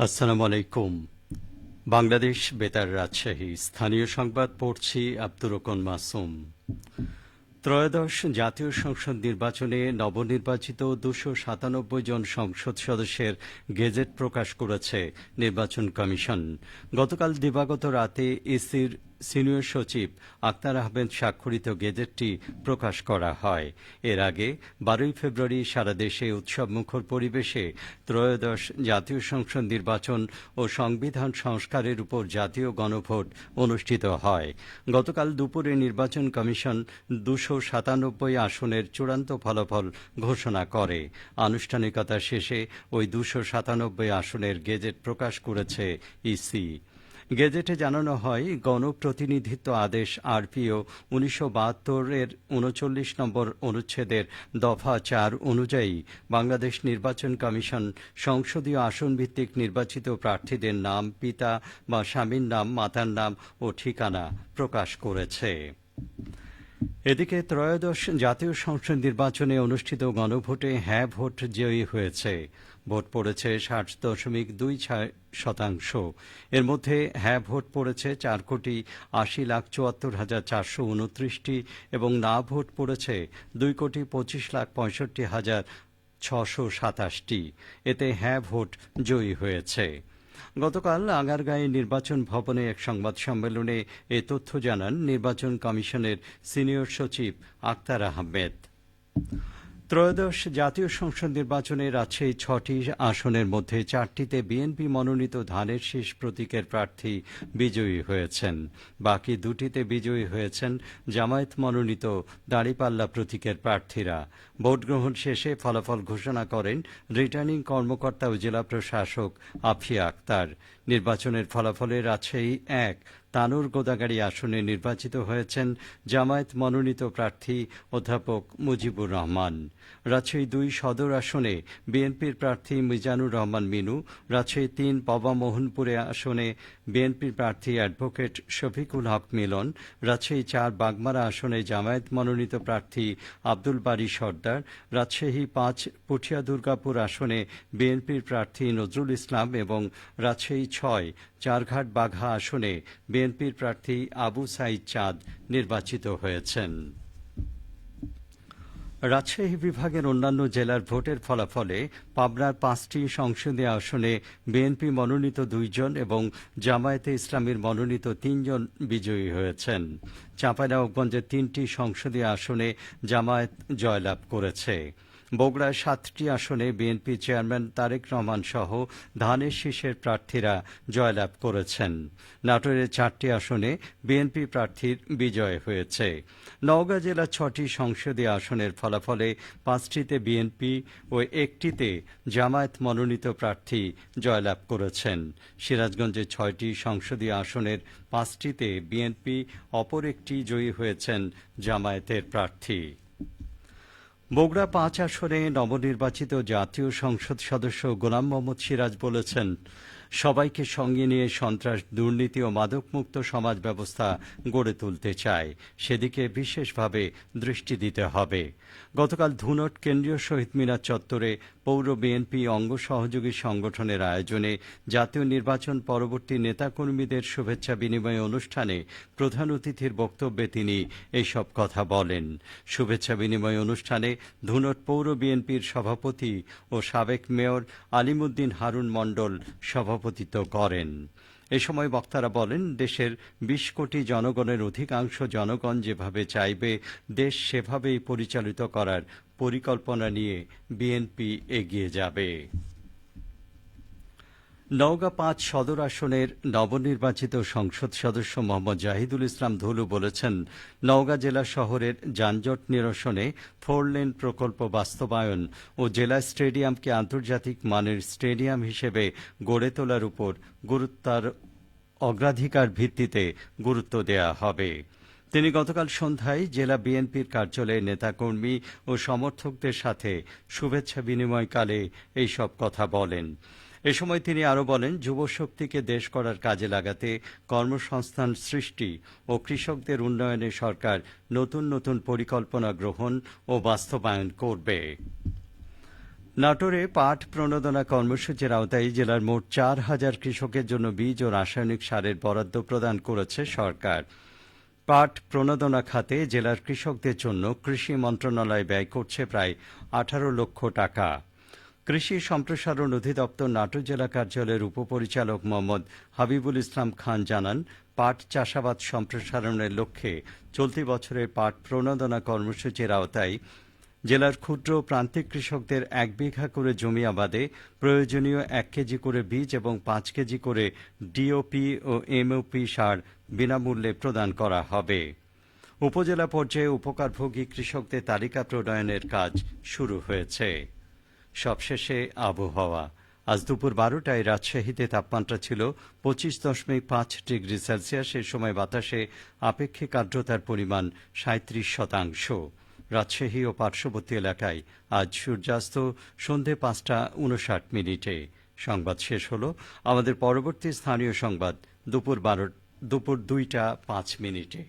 আসসালামু আলাইকুম। বাংলাদেশ বেতার রাজশাহী স্থানীয় সংবাদ পড়ছি আব্দুর রকন মাসুম। ত্রয়োদশ জাতীয় সংসদ নির্বাচনে নবনির্বাচিত ২৯৭ জন সংসদ সদস্যের গেজেট প্রকাশ করেছে নির্বাচন কমিশন। গতকাল দিবাগত রাতে ইসির সিনিয়র সচিব আক্তার আহমেদ স্বাক্ষরিত গেজেটটি প্রকাশ করা হয়। এর আগে ১২ ফেব্রুয়ারি সারা দেশে উৎসবমুখর পরিবেশে ত্রয়োদশ জাতীয় সংসদ নির্বাচন ও সংবিধান সংস্কারের উপর জাতীয় গণভোট অনুষ্ঠিত হয়। গতকাল দুপুরে নির্বাচন কমিশন ২৯৭ আসনের চূড়ান্ত ফলাফল ঘোষণা করে। আনুষ্ঠানিকতা শেষে ওই ২৯৭ আসনের গেজেট প্রকাশ করেছে ইসি। গেজেটে জানানো হয়, গণপ্রতিনিধিত্ব আদেশ আরপিও ১৯৭২-এর ৩৯ নম্বর অনুচ্ছেদের দফা ৪ অনুযায়ী বাংলাদেশ নির্বাচন কমিশন সংসদীয় আসনভিত্তিক নির্বাচিত প্রার্থীদের নাম, পিতা বা স্বামীর নাম, মাতার নাম ও ঠিকানা প্রকাশ করেছে। এদিকে ত্রয়োদশ জাতীয় সংসদ নির্বাচনে অনুষ্ঠিত গণভোটে হ্যাঁ ভোট জয়ী হয়েছে। ভোট পড়েছে ৬০.২৬%। এর মধ্যে হ্যাঁ ভোট পড়েছে ৪,৮০,৭৪,৪২৯টি এবং না ভোট পড়েছে ২,২৫,৬৫,৬২৭টি। এতে হ্যাঁ ভোট জয়ী হয়েছে। গতকাল আগারগাঁয়ে নির্বাচন ভবনে এক সংবাদ সম্মেলনে এ তথ্য জানান নির্বাচন কমিশনের সিনিয়র সচিব আক্তার আহমেদ। ত্রয়োদশ জাতীয় সংসদ নির্বাচনে রাজশাহী ৬টি আসনের মধ্যে ৪টিতে বিএনপি মনোনীত ধানের শীষ প্রতীকের প্রার্থী বিজয়ী হয়েছেন। বাকি দুটিতে বিজয়ী হয়েছেন জামায়াত মনোনীত দাঁড়িপাল্লা প্রতীকের প্রার্থীরা। ভোট গ্রহণ শেষে ফলাফল ঘোষণা করেন রিটার্নিং কর্মকর্তা ও জেলা প্রশাসক আফিয়া আক্তার। নির্বাচনের ফলাফলে রাজশাহী ১ তানোর গোদাগাড়ী আসনে নির্বাচিত হয়েছেন জামায়াত মনোনীত প্রার্থী অধ্যাপক মুজিবুর রহমান। রাজশাহী ২ সদর আসনে বিএনপির প্রার্থী মিজানুর রহমান মিনু, রাজশাহী ৩ বাবা মোহনপুরে আসনে বিএনপির প্রার্থী অ্যাডভোকেট শফিকুল হক মিলন, রাজশাহী ৪ বাগমারা আসনে জামায়াত মনোনীত প্রার্থী আব্দুল বারী সর্দার, রাজশাহী ৫ পুঠিয়া দুর্গাপুর আসনে বিএনপির প্রার্থী নজরুল ইসলাম এবং রাজশাহী ৬ চারঘাট বাঘা আসনে বিএনপির প্রার্থী আবু সাইদ চাঁদ নির্বাচিত হয়েছেন। রাজশাহী বিভাগের অন্যান্য জেলার ভোটের ফলাফলে পাবনার ৫টি সংসদীয় আসনে বিএনপি মনোনীত ২ জন এবং জামায়াতে ইসলামীর মনোনীত ৩ জন বিজয়ী হয়েছেন। চাঁপাইনবাবগঞ্জের ৩টি সংসদীয় আসনে জামায়াত জয়লাভ করেছে। বগুড়ায় ৭টি আসনে বিএনপি চেয়ারম্যান তারেক রহমান সহ ধানের শীষের প্রার্থীরা জয়লাভ করেছেন। নাটোরের ৪টি আসনে বিএনপি প্রার্থীর বিজয় হয়েছে। নওগাঁ জেলার ৬টি সংসদীয় আসনের ফলাফলে ৫টিতে বিএনপি ও ১টিতে জামায়াত মনোনীত প্রার্থী জয়লাভ করেছেন। সিরাজগঞ্জের ৬টি সংসদীয় আসনের ৫টিতে বিএনপি, অপর একটি জয়ী হয়েছেন জামায়াতের প্রার্থী। বগুড়া ৫ আসনে নবনির্বাচিত জাতীয় সংসদ সদস্য গোলাম মোহাম্মদ সিরাজ বলেছেন, সবাইকে সঙ্গে নিয়ে সন্ত্রাস, দুর্নীতি ও মাদকমুক্ত সমাজ ব্যবস্থা গড়ে তুলতে চায়, সেদিকে বিশেষভাবে দৃষ্টি দিতে হবে। গতকাল ধুনট কেন্দ্রীয় শহীদ মিনার চত্বরে পৌর বিএনপি অঙ্গ সহযোগী সংগঠনের আয়োজনে জাতীয় নির্বাচন পরবর্তী নেতাকর্মীদের শুভেচ্ছা বিনিময় অনুষ্ঠানে প্রধান অতিথির বক্তব্যে তিনি এইসব কথা বলেন। শুভেচ্ছা বিনিময় অনুষ্ঠানে ধুনট পৌর বিএনপির সভাপতি ও সাবেক মেয়র আলিমুদ্দিন হারুন মণ্ডল সভাপতিত্ব করেন। এ সময় বক্তারা বলেন, দেশের ২০ কোটি জনগণের অধিকাংশ জনগণ যেভাবে চাইবে দেশ সেভাবেই পরিচালিত করার পরিকল্পনা নিয়ে বিএনপি এগিয়ে যাবে। নওগাঁ ৫ সদর আসনের নবনির্বাচিত সংসদ সদস্য মোহাম্মদ জাহিদুল ইসলাম ধুলু বলেছেন, নওগাঁ জেলা শহরের যানজট নিরসনে 4 লেন প্রকল্প বাস্তবায়ন ও জেলা স্টেডিয়ামকে আন্তর্জাতিক মানের স্টেডিয়াম হিসেবে গড়ে তোলার উপর অগ্রাধিকার ভিত্তিতে গুরুত্ব দেওয়া হবে। তিনি গতকাল সন্ধ্যায় জেলা বিএনপির কার্যালয়ে নেতাকর্মী ও সমর্থকদের সাথে শুভেচ্ছা বিনিময়কালে এইসব কথা বলেন। এ সময় তিনি আরও বলেন, যুবশক্তিকে দেশ গড়ার কাজে লাগাতে কর্মসংস্থান সৃষ্টি ও কৃষকদের উন্নয়নে সরকার নতুন নতুন পরিকল্পনা গ্রহণ ও বাস্তবায়ন করবে। নাটোরে পাট প্রণোদনা কর্মসূচির আওতায় জেলার মোট 4,000 কৃষকের জন্য বীজ ও রাসায়নিক সারের বরাদ্দ প্রদান করেছে সরকার। পাট প্রণোদনা খাতে জেলার কৃষকদের জন্য কৃষি মন্ত্রণালয় ব্যয় করছে প্রায় 18 লক্ষ টাকা। কৃষি সম্প্রসারণ অধিদপ্তর নাটোর জেলা কার্যালয়ের উপপরিচালক মোহাম্মদ হাবিবুল ইসলাম খান জানান, পাট চাষাবাদ সম্প্রসারণের লক্ষ্যে চলতি বছরের পাট প্রণোদনা কর্মসূচির আওতায় জেলার ক্ষুদ্র প্রান্তিক কৃষকদের 1 বিঘা করে জমি আবাদে প্রয়োজনীয় 1 কেজি করে বীজ এবং 5 কেজি করে ডিওপি ও এমওপি সার বিনামূল্যে প্রদান করা হবে। উপজেলা পর্যায়ে উপকারভোগী কৃষকদের তালিকা প্রণয়নের কাজ শুরু হয়েছে। সবশেষে আবহাওয়া। আজ দুপুর 12টায় রাজশাহীতে তাপমাত্রা ছিল 25.5 ডিগ্রি সেলসিয়াস। এ সময় বাতাসে আপেক্ষিক আর্দ্রতার পরিমাণ 37%। রাজশাহী ও পার্শ্ববর্তী এলাকায় আজ সূর্যাস্ত সন্ধে 5টা 59 মিনিটে। সংবাদ শেষ হল। আমাদের পরবর্তী স্থানীয় সংবাদ দুপুর 2টা 5 মিনিটে।